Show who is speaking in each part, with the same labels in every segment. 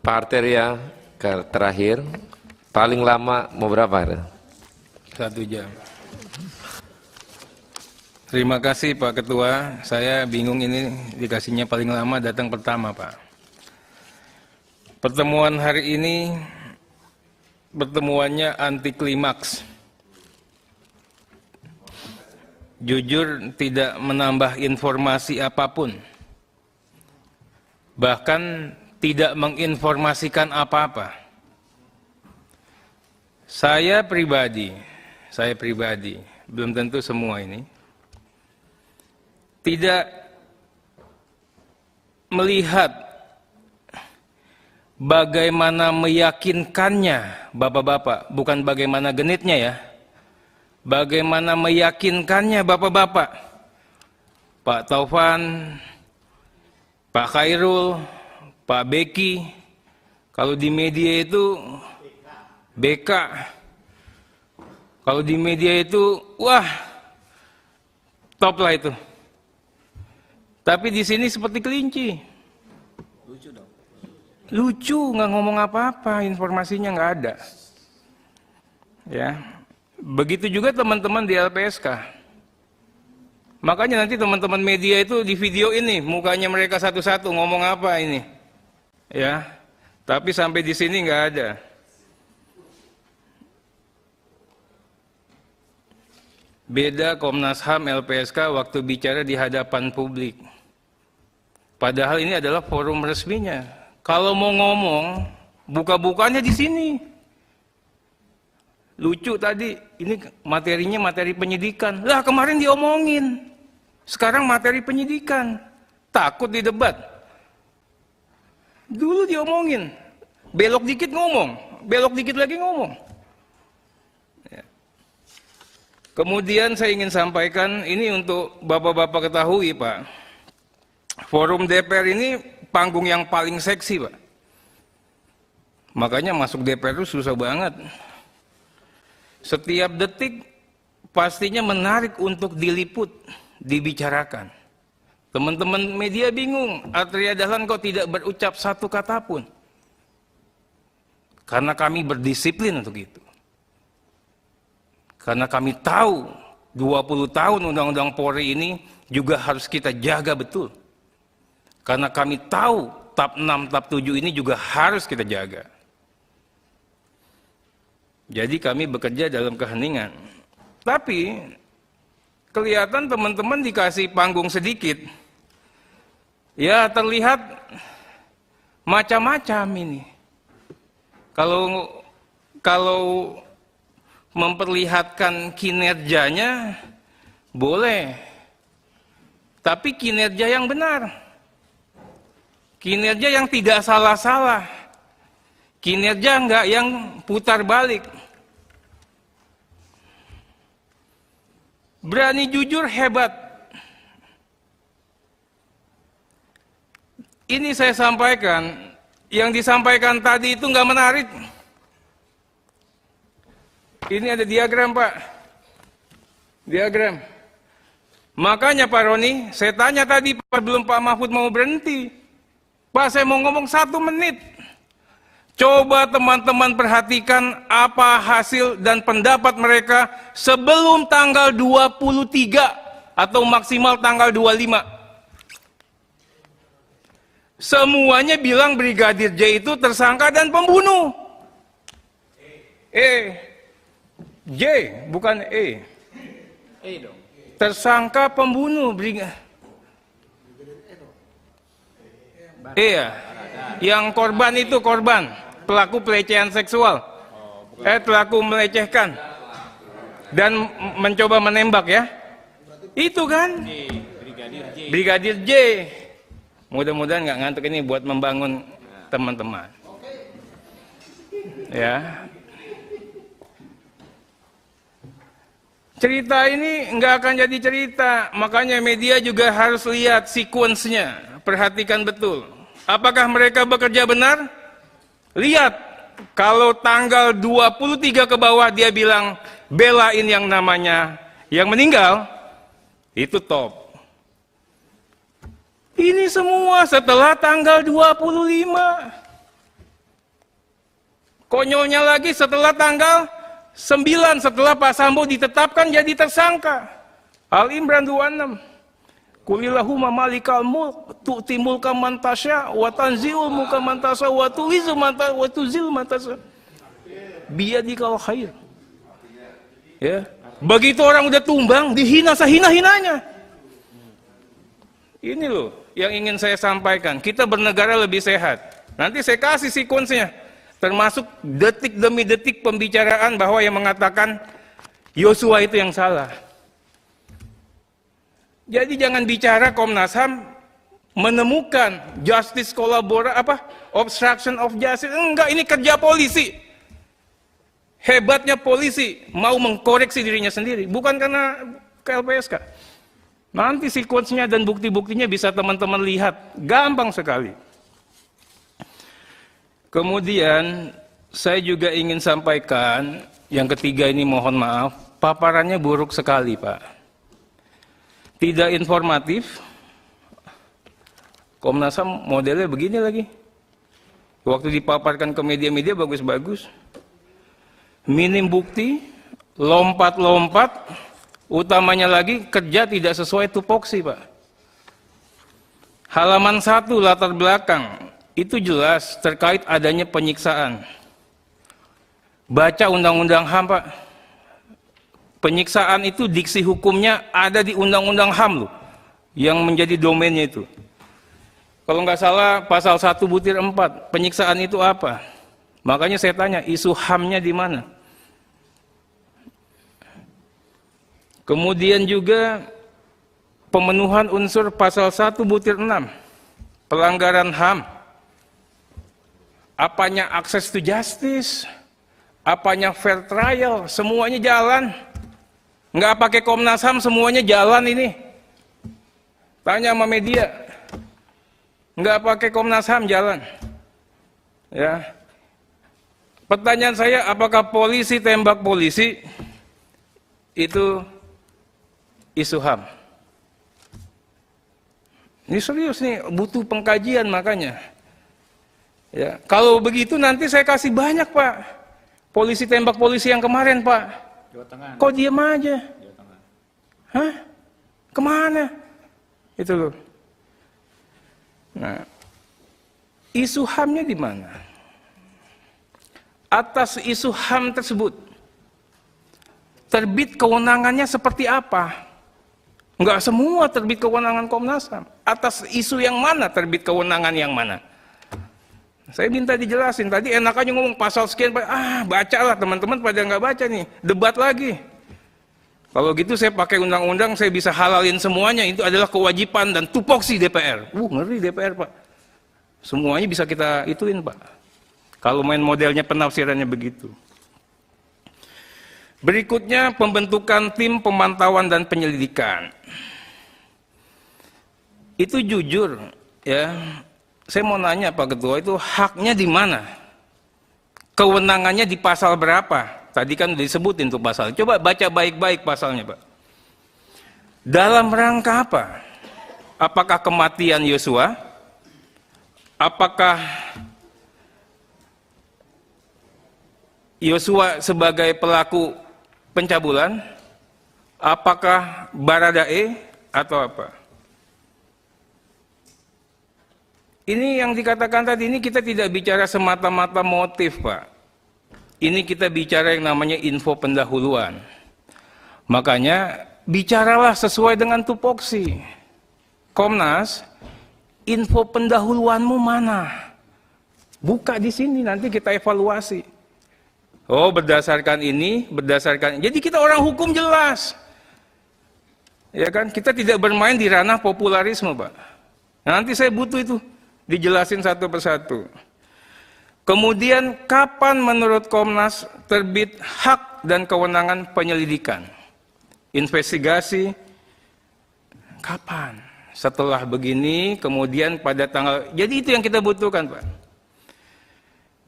Speaker 1: Pak Arteria terakhir, paling lama mau berapa?
Speaker 2: 1 jam. Terima kasih Pak Ketua, saya bingung ini dikasihnya paling lama datang pertama Pak. Pertemuan hari ini, pertemuannya anti klimaks. Jujur tidak menambah informasi apapun. Bahkan tidak menginformasikan apa-apa. Saya pribadi, belum tentu semua ini, tidak melihat bagaimana meyakinkannya, Bapak-bapak, bukan bagaimana genitnya ya, bagaimana meyakinkannya Bapak-bapak, Pak Taufan, Pak Khairul, Pak Beki, kalau di media itu BK, kalau di media itu wah top lah itu. Tapi di sini seperti kelinci. Lucu dong. Lucu, nggak ngomong apa-apa, informasinya nggak ada. Ya, begitu juga teman-teman di LPSK. Makanya nanti teman-teman media itu di video ini mukanya mereka satu-satu ngomong apa ini. Ya, tapi sampai di sini nggak ada. Beda Komnas HAM LPSK waktu bicara di hadapan publik. Padahal ini adalah forum resminya. Kalau mau ngomong, buka-bukanya di sini. Lucu tadi, ini materinya materi penyidikan. Lah kemarin diomongin. Sekarang materi penyidikan. Takut di debat. Dulu diomongin, belok dikit ngomong, belok dikit lagi ngomong. Ya. Kemudian saya ingin sampaikan, ini untuk Bapak-bapak ketahui Pak, forum DPR ini panggung yang paling seksi Pak. Makanya masuk DPR itu susah banget. Setiap detik pastinya menarik untuk diliput, dibicarakan. Teman-teman media bingung, Arteria Dahlan kok tidak berucap satu kata pun. Karena kami berdisiplin untuk itu. Karena kami tahu 20 tahun Undang-Undang Polri ini juga harus kita jaga betul. Karena kami tahu TAP 6, TAP 7 ini juga harus kita jaga. Jadi kami bekerja dalam keheningan. Tapi kelihatan teman-teman dikasih panggung sedikit. Ya terlihat macam-macam ini. Kalau memperlihatkan kinerjanya boleh. Tapi kinerja yang benar. Kinerja yang tidak salah-salah. Kinerja enggak yang putar balik. Berani jujur hebat. Ini saya sampaikan, yang disampaikan tadi itu nggak menarik. Ini ada diagram Pak, diagram. Makanya Pak Roni, saya tanya tadi belum Pak Mahfud mau berhenti. Pak saya mau ngomong 1 menit. Coba teman-teman perhatikan apa hasil dan pendapat mereka sebelum tanggal 23 atau maksimal tanggal 25. Semuanya bilang Brigadir J itu tersangka dan pembunuh. J, bukan E. Dong. Tersangka pembunuh ya. Yang korban itu korban, pelaku pelecehan seksual. Pelaku melecehkan dan mencoba menembak ya. Itu kan? Brigadir J. Mudah-mudahan nggak ngantuk ini buat membangun teman-teman. Ya. Cerita ini nggak akan jadi cerita, makanya media juga harus lihat sequence-nya, perhatikan betul. Apakah mereka bekerja benar? Lihat, kalau tanggal 23 ke bawah dia bilang belain yang namanya yang meninggal, itu top. Ini semua setelah tanggal 25. Konyolnya lagi setelah tanggal 9, setelah Pak Sambo ditetapkan jadi tersangka. Al-Imran 26. Kulillahumma malikal mulk tu'ti mulka man tasya wa tanzi'ul mulka man tasya wa tu'izzu man tasya wa tuzillu man tasya biyadikal khair. Ya. Begitu orang udah tumbang, dihina sehina-hinanya. Ini loh yang ingin saya sampaikan. Kita bernegara lebih sehat. Nanti saya kasih sekuensnya, termasuk detik demi detik pembicaraan bahwa yang mengatakan Yosua itu yang salah. Jadi jangan bicara Komnas HAM menemukan justice obstruction of justice. Enggak, ini kerja polisi. Hebatnya polisi mau mengkoreksi dirinya sendiri, bukan karena KLPSK. Nanti sekuensnya dan bukti-buktinya bisa teman-teman lihat, gampang sekali. Kemudian saya juga ingin sampaikan, yang ketiga ini mohon maaf, paparannya buruk sekali Pak. Tidak informatif, Komnas HAM modelnya begini lagi. Waktu dipaparkan ke media-media bagus-bagus. Minim bukti, lompat-lompat, utamanya lagi kerja tidak sesuai tupoksi Pak. Halaman 1 latar belakang, itu jelas terkait adanya penyiksaan. Baca Undang-Undang HAM Pak. Penyiksaan itu diksi hukumnya ada di Undang-Undang HAM loh, yang menjadi domainnya itu. Kalau nggak salah pasal 1/4, penyiksaan itu apa? Makanya saya tanya, isu HAM-nya di mana? Kemudian juga pemenuhan unsur pasal 1/6, pelanggaran HAM. Apanya akses to justice, apanya fair trial, semuanya jalan. Nggak pakai Komnas HAM, semuanya jalan ini. Tanya sama media. Nggak pakai Komnas HAM, jalan. Ya. Pertanyaan saya, apakah polisi tembak polisi itu isu HAM? Ini serius nih, butuh pengkajian makanya. Ya, kalau begitu nanti saya kasih banyak Pak. Polisi tembak polisi yang kemarin Pak.
Speaker 3: Jawa Tengah.
Speaker 2: Kok diam aja?
Speaker 3: Jawa Tengah.
Speaker 2: Hah? Kemana? Itu loh. Nah, isu HAM-nya di mana? Atas isu HAM tersebut, terbit kewenangannya seperti apa? Enggak semua terbit kewenangan Komnas HAM. Atas isu yang mana terbit kewenangan yang mana? Saya minta dijelasin. Tadi enak aja ngomong pasal sekian, bacalah, teman-teman pada nggak baca nih, debat lagi. Kalau gitu saya pakai undang-undang, saya bisa halalin semuanya. Itu adalah kewajiban dan tupoksi DPR. Ngeri DPR Pak. Semuanya bisa kita ituin Pak. Kalau main modelnya penafsirannya begitu. Berikutnya pembentukan tim pemantauan dan penyelidikan. Itu jujur ya. Saya mau nanya Pak Ketua, itu haknya di mana? Kewenangannya di pasal berapa? Tadi kan disebutin tuh pasal. Coba baca baik-baik pasalnya Pak. Dalam rangka apa? Apakah kematian Yosua? Apakah Yosua sebagai pelaku pencabulan? Apakah Baradae atau apa? Ini yang dikatakan tadi, ini kita tidak bicara semata-mata motif Pak. Ini kita bicara yang namanya info pendahuluan. Makanya bicaralah sesuai dengan tupoksi. Komnas, info pendahuluanmu mana? Buka di sini, nanti kita evaluasi. Oh, berdasarkan ini, berdasarkan. Jadi kita orang hukum jelas. Ya kan? Kita tidak bermain di ranah popularisme, Pak. Nanti saya butuh itu dijelasin satu persatu. Kemudian kapan menurut Komnas terbit hak dan kewenangan penyelidikan? Investigasi kapan? Setelah begini, kemudian pada tanggal. Jadi itu yang kita butuhkan, Pak.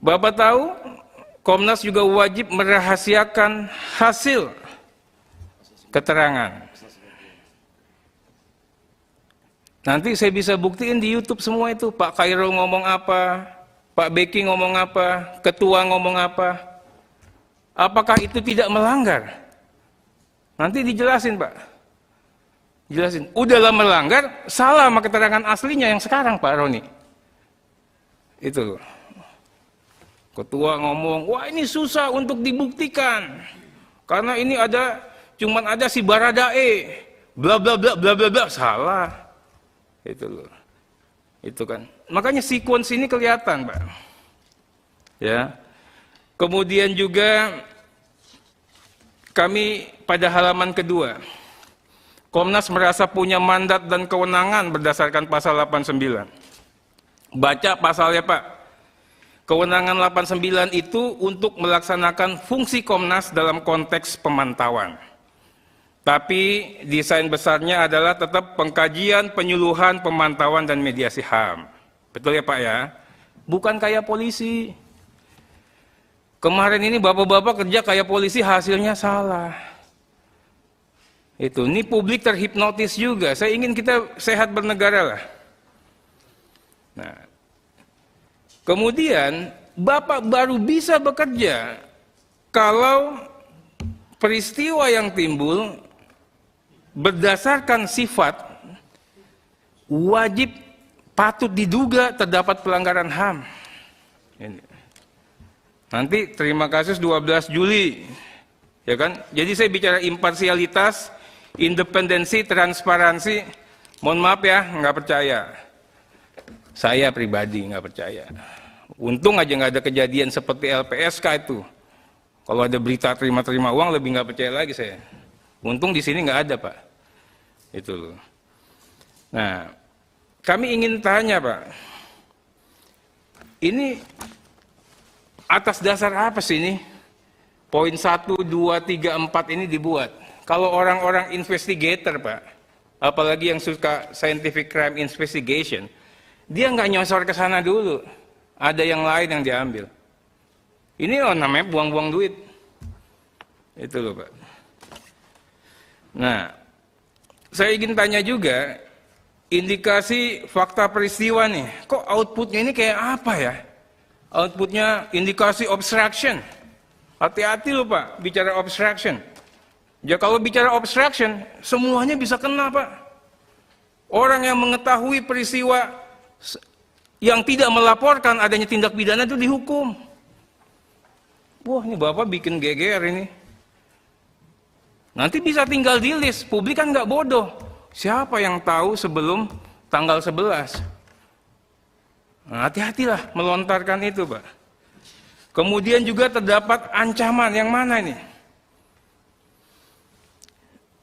Speaker 2: Bapak tahu, Komnas juga wajib merahasiakan hasil keterangan. Nanti saya bisa buktiin di YouTube semua itu, Pak Khairul ngomong apa, Pak Beki ngomong apa, ketua ngomong apa. Apakah itu tidak melanggar? Nanti dijelasin, Pak. Jelasin. Udahlah melanggar, salah sama keterangan aslinya yang sekarang, Pak Roni. Itu. Ketua ngomong, wah ini susah untuk dibuktikan. Karena ini cuman ada si Baradae. Bla bla bla bla bla bla. Salah. Itu loh. Itu kan. Makanya sequence ini kelihatan, Pak. Ya. Kemudian juga kami pada halaman kedua, Komnas merasa punya mandat dan kewenangan berdasarkan pasal 89. Baca pasalnya, Pak. Kewenangan 89 itu untuk melaksanakan fungsi Komnas dalam konteks pemantauan. Tapi desain besarnya adalah tetap pengkajian, penyuluhan, pemantauan, dan mediasi HAM. Betul ya, Pak ya? Bukan kayak polisi. Kemarin ini bapak-bapak kerja kayak polisi, hasilnya salah. Ini publik terhipnotis juga. Saya ingin kita sehat bernegara lah. Nah, kemudian bapak baru bisa bekerja kalau peristiwa yang timbul berdasarkan sifat wajib patut diduga terdapat pelanggaran HAM. Ini. Nanti terima kasus 12 Juli. Ya kan? Jadi saya bicara imparsialitas, independensi, transparansi. Mohon maaf ya, nggak percaya. Saya pribadi nggak percaya. Untung aja nggak ada kejadian seperti LPSK itu. Kalau ada berita terima-terima uang lebih nggak percaya lagi saya. Untung di sini nggak ada, Pak. Itu loh. Nah, kami ingin tanya, Pak. Ini atas dasar apa sih ini? Poin 1, 2, 3, 4 ini dibuat. Kalau orang-orang investigator, Pak, apalagi yang suka scientific crime investigation, dia nggak nyosor ke sana dulu. Ada yang lain yang diambil. Ini namanya buang-buang duit. Itu loh, Pak. Nah, saya ingin tanya juga, indikasi fakta peristiwa nih, kok outputnya ini kayak apa ya? Outputnya indikasi obstruction. Hati-hati loh, Pak, bicara obstruction. Ya kalau bicara obstruction, semuanya bisa kena, Pak. Orang yang mengetahui peristiwa yang tidak melaporkan adanya tindak pidana itu dihukum. Wah, ini Bapak bikin geger ini. Nanti bisa tinggal di list, publik kan nggak bodoh. Siapa yang tahu sebelum tanggal 11? Nah, hati-hatilah melontarkan itu, Pak. Kemudian juga terdapat ancaman, yang mana ini?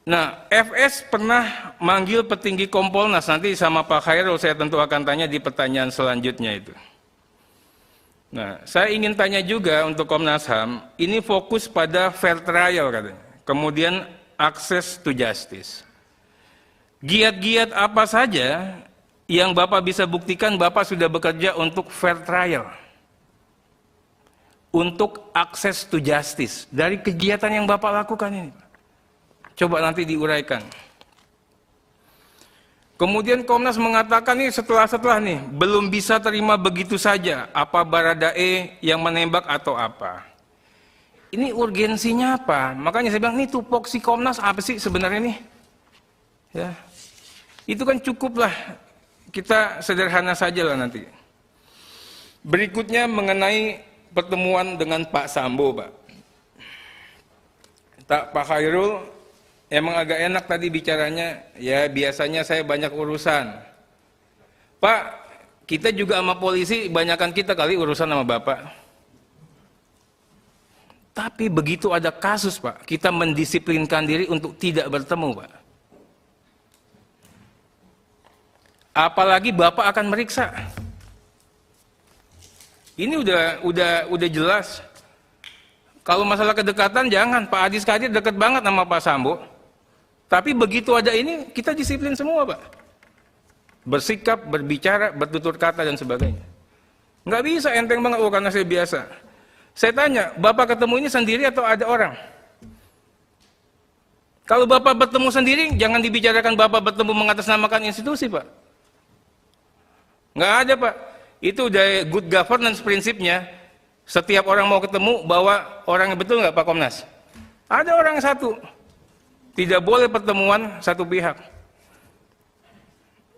Speaker 2: Nah, FS pernah manggil petinggi Kompolnas, nanti sama Pak Khairul saya tentu akan tanya di pertanyaan selanjutnya itu. Nah, saya ingin tanya juga untuk Komnas HAM, ini fokus pada fair trial katanya. Kemudian access to justice. Giat-giat apa saja yang Bapak bisa buktikan Bapak sudah bekerja untuk fair trial? Untuk access to justice. Dari kegiatan yang Bapak lakukan ini. Coba nanti diuraikan. Kemudian Komnas mengatakan nih setelah nih, belum bisa terima begitu saja. Apa Baradae yang menembak atau apa? Ini urgensinya apa? Makanya saya bilang, ini tupoksi Komnas apa sih sebenarnya nih? Ya, itu kan cukuplah. Kita sederhana saja lah nanti. Berikutnya mengenai pertemuan dengan Pak Sambo, Pak. Pak Khairul emang agak enak tadi bicaranya. Ya biasanya saya banyak urusan. Pak, kita juga sama polisi, banyakan kita kali urusan sama Bapak. Tapi begitu ada kasus, Pak, kita mendisiplinkan diri untuk tidak bertemu, Pak. Apalagi Bapak akan meriksa. Ini udah jelas. Kalau masalah kedekatan jangan, Pak Adis Kadir dekat banget sama Pak Sambo. Tapi begitu ada ini, kita disiplin semua, Pak. Bersikap, berbicara, bertutur kata dan sebagainya. Nggak bisa enteng banget, oh karena saya biasa. Saya tanya, Bapak ketemu ini sendiri atau ada orang? Kalau Bapak bertemu sendiri, jangan dibicarakan Bapak bertemu mengatasnamakan institusi, Pak. Nggak ada, Pak. Itu udah good governance prinsipnya. Setiap orang mau ketemu, bawa orang yang betul nggak Pak Komnas? Ada orang satu. Tidak boleh pertemuan satu pihak.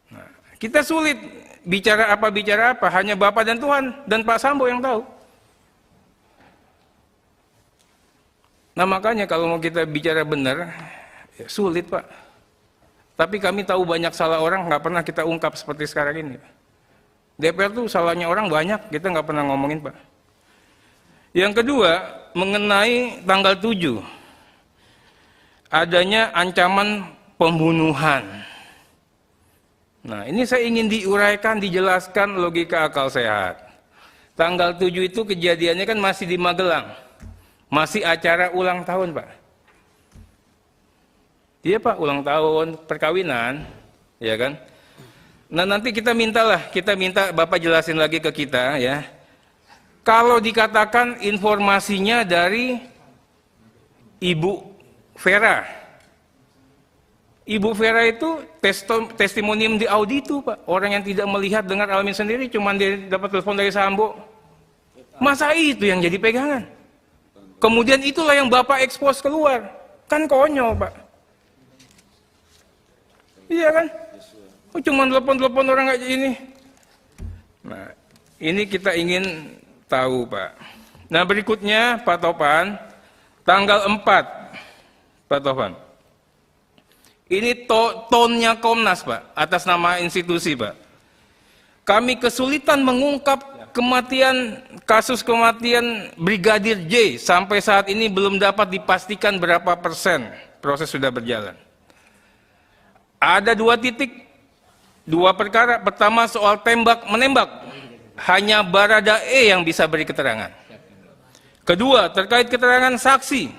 Speaker 2: Nah, kita sulit bicara apa, hanya Bapak dan Tuhan dan Pak Sambo yang tahu. Nah makanya kalau mau kita bicara benar, ya sulit Pak. Tapi kami tahu banyak salah orang, nggak pernah kita ungkap seperti sekarang ini. DPR tuh salahnya orang banyak, kita nggak pernah ngomongin Pak. Yang kedua, mengenai tanggal 7, adanya ancaman pembunuhan. Nah, ini saya ingin diuraikan, dijelaskan logika akal sehat. Tanggal 7 itu kejadiannya kan masih di Magelang. Masih acara ulang tahun, Pak. Iya, Pak, ulang tahun perkawinan, ya kan? Nah, nanti kita minta Bapak jelasin lagi ke kita, ya. Kalau dikatakan informasinya dari Ibu Vera. Ibu Vera itu testimonium di auditu, Pak. Orang yang tidak melihat, dengar, alamin sendiri, cuma dia dapat telepon dari Sambo. Masa itu yang jadi pegangan? Kemudian itulah yang Bapak ekspos keluar. Kan konyol, Pak. Iya kan? Oh, cuma telepon-telepon orang aja ini. Nah, ini kita ingin tahu, Pak. Nah, berikutnya Pak Topan, tanggal 4, Pak Topan. Ini tonnya Komnas, Pak, atas nama institusi, Pak. Kami kesulitan mengungkap kasus kematian Brigadir J. Sampai saat ini belum dapat dipastikan berapa persen proses sudah berjalan. Ada 2 titik, 2 perkara. Pertama soal tembak-menembak. Hanya Barada E yang bisa beri keterangan. Kedua, terkait keterangan saksi.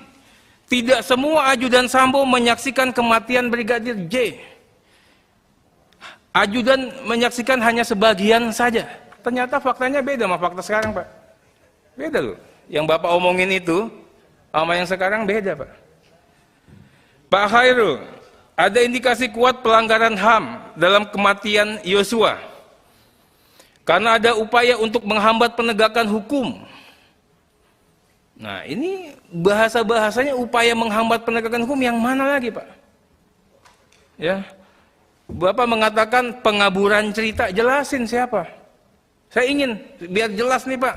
Speaker 2: Tidak semua ajudan Sambo menyaksikan kematian Brigadir J. Ajudan menyaksikan hanya sebagian saja. Ternyata faktanya beda sama fakta sekarang, Pak. Beda loh. Yang Bapak omongin itu sama yang sekarang beda, Pak. Pak Khairul, ada indikasi kuat pelanggaran HAM dalam kematian Yosua. Karena ada upaya untuk menghambat penegakan hukum. Nah, ini bahasa-bahasanya upaya menghambat penegakan hukum yang mana lagi, Pak? Ya. Bapak mengatakan pengaburan cerita, jelasin siapa? Saya ingin biar jelas nih, Pak.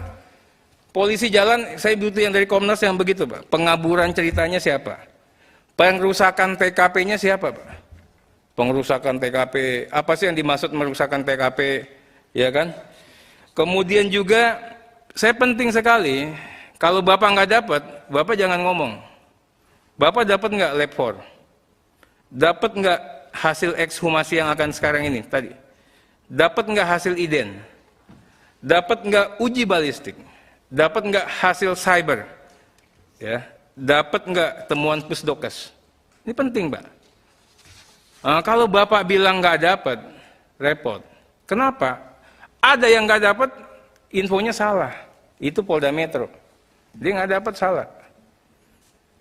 Speaker 2: Polisi jalan, saya butuh yang dari Komnas yang begitu, Pak. Pengaburan ceritanya siapa? Pengrusakan TKP-nya siapa, Pak? Pengrusakan TKP, apa sih yang dimaksud merusakkan TKP? Ya kan? Kemudian juga saya penting sekali, kalau Bapak nggak dapat, Bapak jangan ngomong. Bapak dapat nggak lab 4? Dapat nggak hasil ekshumasi yang akan sekarang ini tadi? Dapat nggak hasil IDEN? Dapat nggak uji balistik? Dapat nggak hasil cyber? Ya, dapat nggak temuan pusdokes? Ini penting, Pak. Nah, kalau Bapak bilang nggak dapat, repot. Kenapa? Ada yang nggak dapat, infonya salah. Itu Polda Metro. Dia nggak dapat, salah.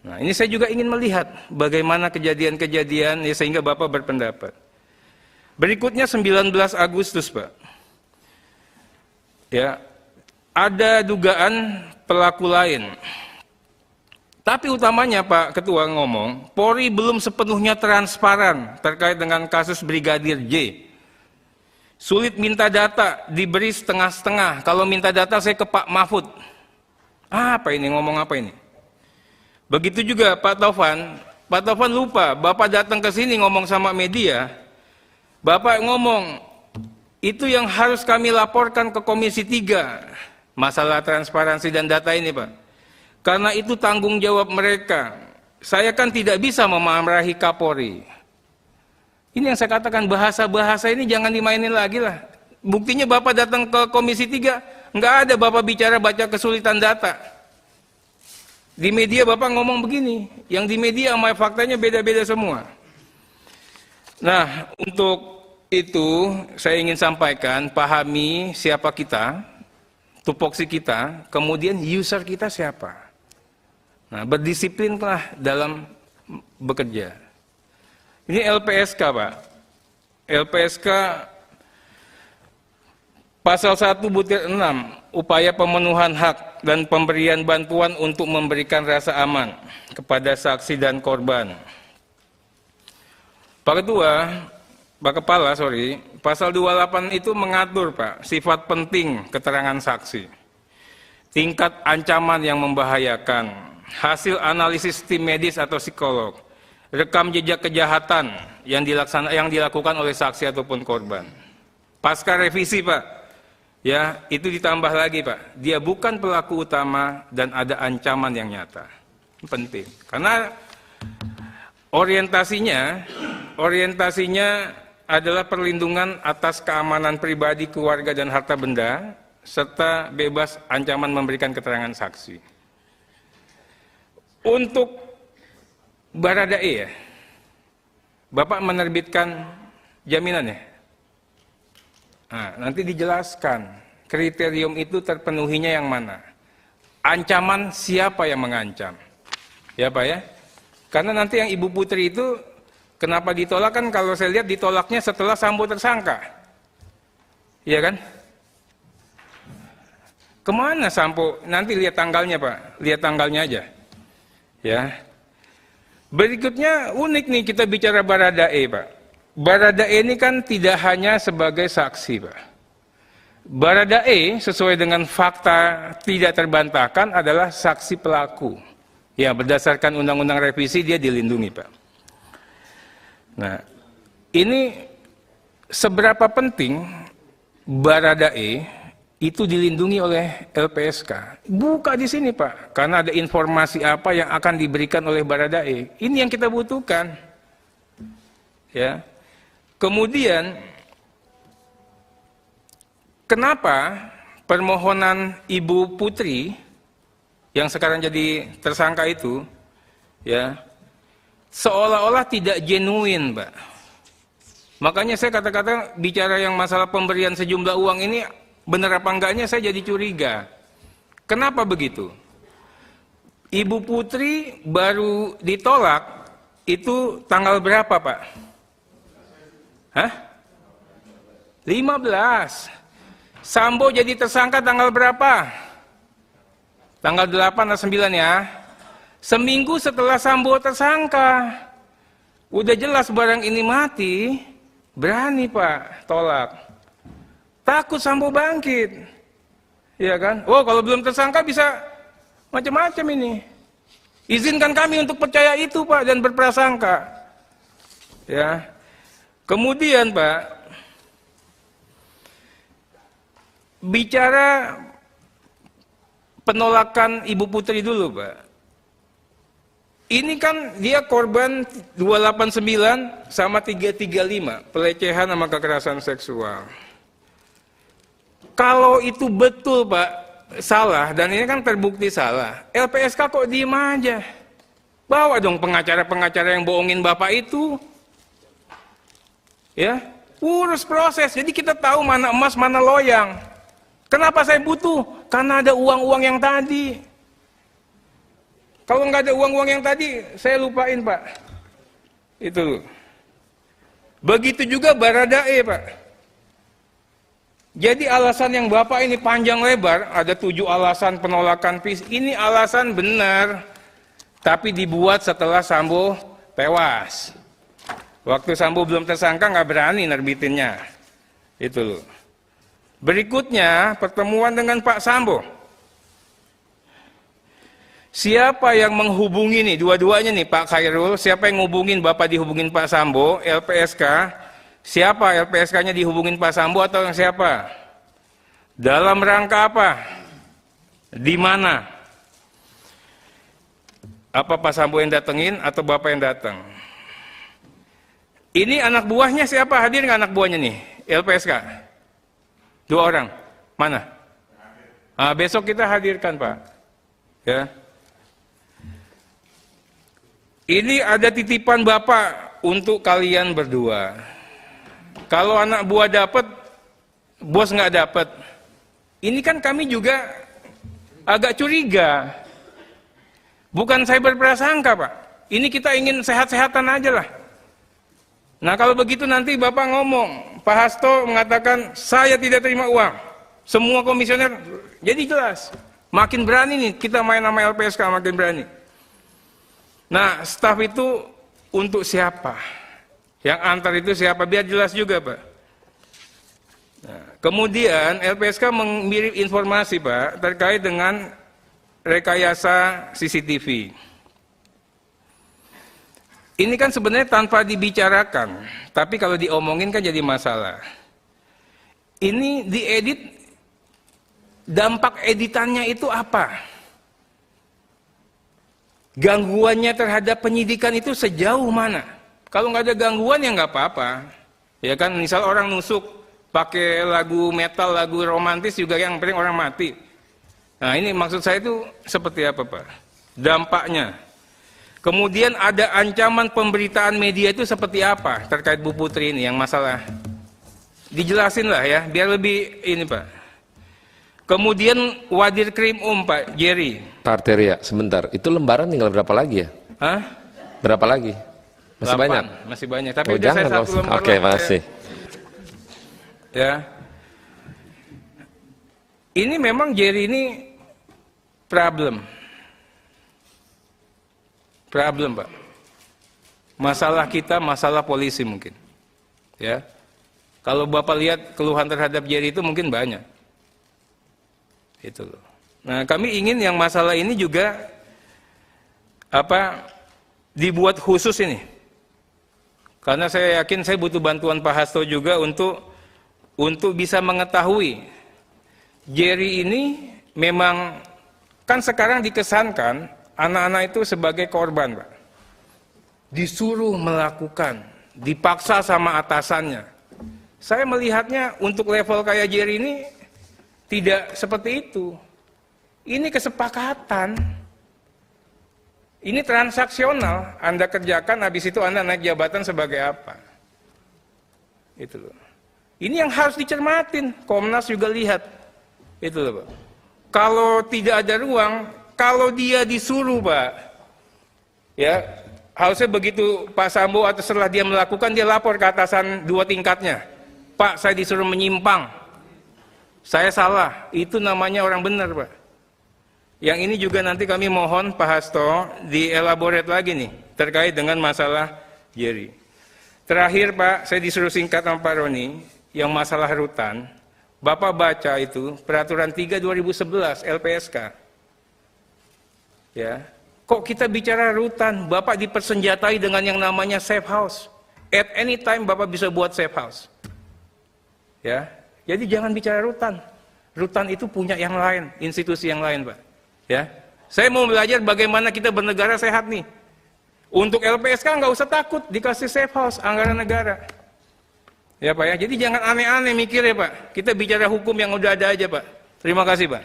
Speaker 2: Nah, ini saya juga ingin melihat bagaimana kejadian-kejadian ya, sehingga Bapak berpendapat. Berikutnya 19 Agustus, Pak. Ya, ada dugaan pelaku lain. Tapi utamanya Pak Ketua ngomong, Polri belum sepenuhnya transparan terkait dengan kasus Brigadir J. Sulit minta data, diberi setengah-setengah. Kalau minta data saya ke Pak Mahfud. Apa ini, ngomong apa ini? Begitu juga Pak Taufan. Pak Taufan lupa, Bapak datang ke sini ngomong sama media. Bapak ngomong, itu yang harus kami laporkan ke Komisi 3. Masalah transparansi dan data ini, Pak. Karena itu tanggung jawab mereka. Saya kan tidak bisa memarahi Kapolri. Ini yang saya katakan, bahasa-bahasa ini jangan dimainin lagi lah. Buktinya Bapak datang ke Komisi 3, nggak ada Bapak bicara baca kesulitan data. Di media Bapak ngomong begini, yang di media sama faktanya beda-beda semua. Nah, untuk itu saya ingin sampaikan, pahami siapa kita, tupoksi kita, kemudian user kita siapa. Nah, berdisiplinlah dalam bekerja. Ini LPSK, Pak. LPSK Pasal 1 butir 6, upaya pemenuhan hak dan pemberian bantuan untuk memberikan rasa aman kepada saksi dan korban. Pak Kepala, pasal 28 itu mengatur, Pak, sifat penting keterangan saksi, tingkat ancaman yang membahayakan, hasil analisis tim medis atau psikolog, rekam jejak kejahatan yang dilakukan oleh saksi ataupun korban. Pasca revisi, Pak, ya, itu ditambah lagi, Pak, dia bukan pelaku utama dan ada ancaman yang nyata. Penting, karena orientasinya adalah perlindungan atas keamanan pribadi, keluarga, dan harta benda, serta bebas ancaman memberikan keterangan saksi. Untuk Baradae, ya, Bapak menerbitkan jaminan, ya? Nah, nanti dijelaskan kriterium itu terpenuhinya yang mana. Ancaman siapa yang mengancam? Ya, Pak, ya? Karena nanti yang Ibu Putri itu kenapa ditolak, kan kalau saya lihat ditolaknya setelah Sambo tersangka. Iya kan? Kemana Sambo? Nanti lihat tanggalnya, Pak. Lihat tanggalnya aja. Ya. Berikutnya unik nih kita bicara Baradae, Pak. Baradae ini kan tidak hanya sebagai saksi, Pak. Baradae sesuai dengan fakta tidak terbantahkan adalah saksi pelaku. Ya, berdasarkan undang-undang revisi dia dilindungi, Pak. Nah, ini seberapa penting Baradae itu dilindungi oleh LPSK? Buka di sini, Pak, karena ada informasi apa yang akan diberikan oleh Baradae. Ini yang kita butuhkan. Ya. Kemudian, kenapa permohonan Ibu Putri yang sekarang jadi tersangka itu, ya, seolah-olah tidak genuine, Pak. Makanya saya kata-kata bicara yang masalah pemberian sejumlah uang ini benar apa enggaknya saya jadi curiga. Kenapa begitu? Ibu Putri baru ditolak itu tanggal berapa, Pak? Hah? 15. Sambo jadi tersangka tanggal berapa? Tanggal 8 atau 9, ya. Seminggu setelah Sambo tersangka. Udah jelas barang ini mati, berani, Pak, tolak. Takut Sambo bangkit. Iya kan? Oh, kalau belum tersangka bisa macam-macam ini. Izinkan kami untuk percaya itu, Pak, dan berprasangka. Ya. Kemudian, Pak, bicara penolakan Ibu Putri dulu, Pak. Ini kan dia korban 289 sama 335, pelecehan sama kekerasan seksual. Kalau itu betul, Pak, salah, dan ini kan terbukti salah, LPSK kok diem aja? Bawa dong pengacara-pengacara yang bohongin Bapak itu. Ya, urus proses, jadi kita tahu mana emas, mana loyang. Kenapa saya butuh? Karena ada uang-uang yang tadi. Kalau nggak ada uang-uang yang tadi, saya lupain, Pak. Itu. Begitu juga Baradae, Pak. Jadi alasan yang Bapak ini panjang lebar, ada 7 alasan penolakan PIS. Ini alasan benar, tapi dibuat setelah Sambo tewas. Waktu Sambo belum tersangka nggak berani nerbitinnya. Itu loh. Berikutnya, pertemuan dengan Pak Sambo. Siapa yang menghubungi nih, dua-duanya nih, Pak Khairul, siapa yang ngubungin Bapak dihubungin Pak Sambo, LPSK, siapa LPSK-nya dihubungin Pak Sambo atau yang siapa? Dalam rangka apa? Di mana? Apa Pak Sambo yang datengin atau Bapak yang datang? Ini anak buahnya siapa? Hadir nggak anak buahnya nih, LPSK? 2 orang. Mana? Nah, besok kita hadirkan, Pak. Ya. Ini ada titipan Bapak untuk kalian berdua. Kalau anak buah dapat, bos nggak dapat. Ini kan kami juga agak curiga. Bukan saya berprasangka, Pak. Ini kita ingin sehat-sehatan aja lah. Nah, kalau begitu nanti Bapak ngomong, Pak Hasto mengatakan, saya tidak terima uang. Semua komisioner, jadi jelas. Makin berani nih kita main nama LPSK, makin berani. Nah, staf itu untuk siapa? Yang antar itu siapa? Biar jelas juga, Pak. Nah, kemudian LPSK mengirim informasi, Pak, terkait dengan rekayasa CCTV. Ini kan sebenarnya tanpa dibicarakan, tapi kalau diomongin kan jadi masalah. Ini diedit, dampak editannya itu apa? Gangguannya terhadap penyidikan itu sejauh mana? Kalau nggak ada gangguan ya nggak apa-apa. Ya kan, misal orang nusuk pakai lagu metal, lagu romantis juga yang penting orang mati. Nah ini maksud saya itu seperti apa, Pak? Dampaknya. Kemudian ada ancaman pemberitaan media itu seperti apa terkait Bu Putri ini yang masalah. Dijelasin lah ya, biar lebih ini, Pak. Kemudian Wadir Krim Pak Jerry.
Speaker 1: Pak Arteria, sebentar. Itu lembaran tinggal berapa lagi ya?
Speaker 2: Hah?
Speaker 1: Berapa lagi? Masih
Speaker 2: 8,
Speaker 1: banyak?
Speaker 2: Masih banyak, tapi
Speaker 1: Oh,
Speaker 2: udah saya
Speaker 1: jangan.
Speaker 2: satu lembar.
Speaker 1: Oke, makasih.
Speaker 2: Ya. Ini memang Jerry ini problem, Pak. Masalah kita, masalah polisi mungkin. Ya. Kalau Bapak lihat keluhan terhadap Jerry itu mungkin banyak. Itu loh. Nah, kami ingin yang masalah ini juga dibuat khusus ini. Karena saya yakin saya butuh bantuan Pak Hasto juga untuk bisa mengetahui Jerry ini memang kan sekarang dikesankan anak-anak itu sebagai korban, Pak. Disuruh melakukan, dipaksa sama atasannya. Saya melihatnya untuk level kayak Jerry ini tidak seperti itu. Ini kesepakatan. Ini transaksional. Anda kerjakan, habis itu Anda naik jabatan sebagai apa. Itu loh. Ini yang harus dicermatin. Komnas juga lihat. Itu loh, Pak. Kalau tidak ada ruang, kalau dia disuruh, Pak, ya harusnya begitu Pak Sambo atau setelah dia melakukan, dia lapor ke atasan 2 tingkatnya. Pak, saya disuruh menyimpang. Saya salah, itu namanya orang benar, Pak. Yang ini juga nanti kami mohon Pak Hasto dielaborate lagi nih, terkait dengan masalah Jerry. Terakhir, Pak, saya disuruh singkat sama Pak Roni, yang masalah rutan, Bapak baca itu, Peraturan 3 2011 LPSK. Ya, kok kita bicara rutan, Bapak dipersenjatai dengan yang namanya safe house. At any time Bapak bisa buat safe house. Ya, jadi jangan bicara rutan. Rutan itu punya yang lain, institusi yang lain, Pak. Ya, saya mau belajar bagaimana kita bernegara sehat nih. Untuk LPSK nggak usah takut dikasih safe house anggaran negara. Ya Pak ya, jadi jangan aneh-aneh mikir ya Pak. Kita bicara hukum yang udah ada aja Pak. Terima kasih Pak.